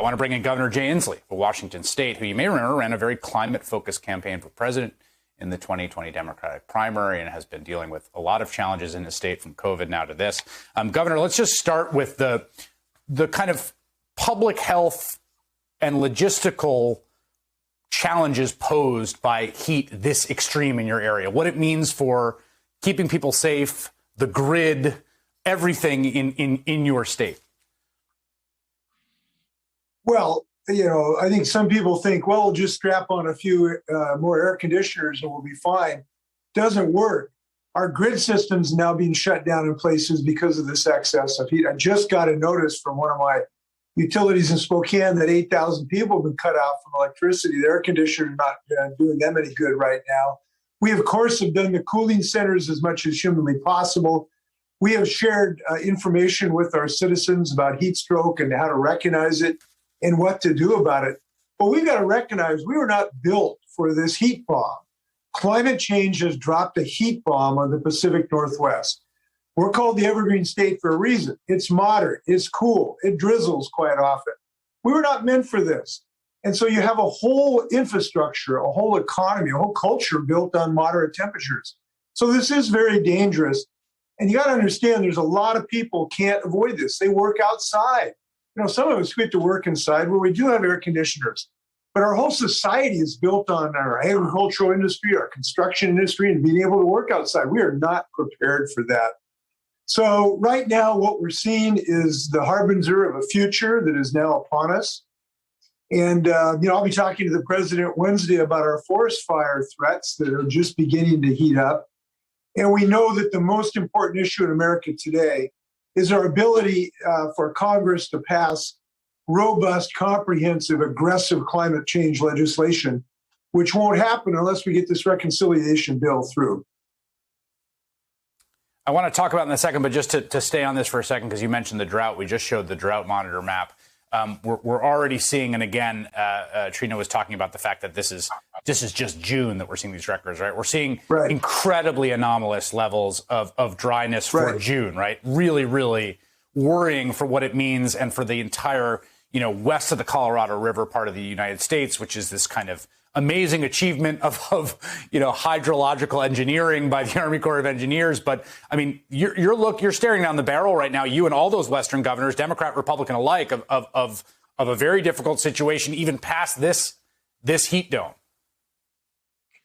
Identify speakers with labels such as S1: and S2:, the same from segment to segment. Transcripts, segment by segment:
S1: I want to bring in Governor Jay Inslee of Washington State, who you may remember ran a very climate-focused campaign for president in the 2020 Democratic primary and has been dealing with a lot of challenges in his state, from COVID now to this. Governor, let's just start with the kind of public health and logistical challenges posed by heat this extreme in your area, what it means for keeping people safe, the grid, everything in your state.
S2: Well, I think some people think, well, we'll just strap on a few more air conditioners and we'll be fine. Doesn't work. Our grid system's now being shut down in places because of this excess of heat. I just got a notice from one of my utilities in Spokane that 8,000 people have been cut out from electricity. The air conditioner not doing them any good right now. We, of course, have done the cooling centers as much as humanly possible. We have shared information with our citizens about heat stroke and how to recognize it and what to do about it. But we've got to recognize we were not built for this heat bomb. Climate change has dropped a heat bomb on the Pacific Northwest. We're called the Evergreen State for a reason. It's moderate, it's cool, it drizzles quite often. We were not meant for this. And so you have a whole infrastructure, a whole economy, a whole culture built on moderate temperatures. So this is very dangerous. And you got to understand there's a lot of people can't avoid this. They work outside. Some of us get to work inside where we do have air conditioners. But our whole society is built on our agricultural industry, our construction industry, and being able to work outside. We are not prepared for that. So right now, what we're seeing is the harbinger of a future that is now upon us. And, I'll be talking to the president Wednesday about our forest fire threats that are just beginning to heat up. And we know that the most important issue in America today is our ability for Congress to pass robust, comprehensive, aggressive climate change legislation, which won't happen unless we get this reconciliation bill through.
S1: I want to talk about it in a second, but just to stay on this for a second, because you mentioned the drought. We just showed the drought monitor map. We're already seeing, and again, Trina was talking about the fact that this is just June that we're seeing these records, right? We're seeing incredibly anomalous levels of dryness for June, right? Really, really worrying for what it means and for the entire, west of the Colorado River part of the United States, which is this kind of amazing achievement of hydrological engineering by the Army Corps of Engineers. But I mean, you're staring down the barrel right now, you and all those Western governors, Democrat, Republican alike, of a very difficult situation, even past this heat dome.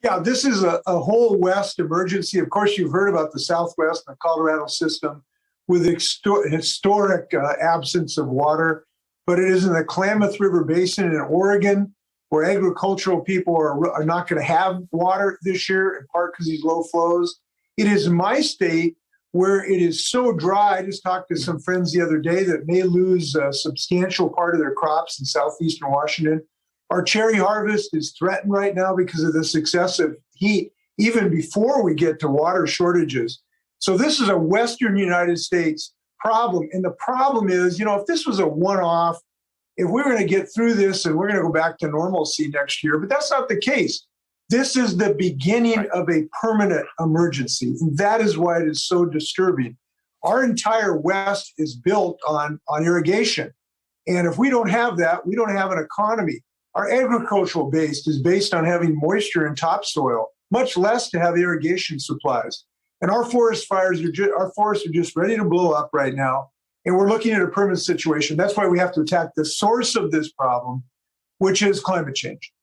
S2: Yeah, this is a whole West emergency. Of course, you've heard about the Southwest and the Colorado system with historic absence of water, but it is in the Klamath River Basin in Oregon, where agricultural people are not going to have water this year, in part because of these low flows. It is my state where it is so dry. I just talked to some friends the other day that may lose a substantial part of their crops in southeastern Washington. Our cherry harvest is threatened right now because of this excessive heat, even before we get to water shortages. So this is a Western United States problem. And the problem is, if this was a one-off, if we're going to get through this and we're going to go back to normalcy next year, but that's not the case. This is the beginning of a permanent emergency. And that is why it is so disturbing. Our entire West is built on irrigation. And if we don't have that, we don't have an economy. Our agricultural base is based on having moisture in topsoil, much less to have irrigation supplies. And our forest fires our forests are just ready to blow up right now. And we're looking at a permanent situation. That's why we have to attack the source of this problem, which is climate change.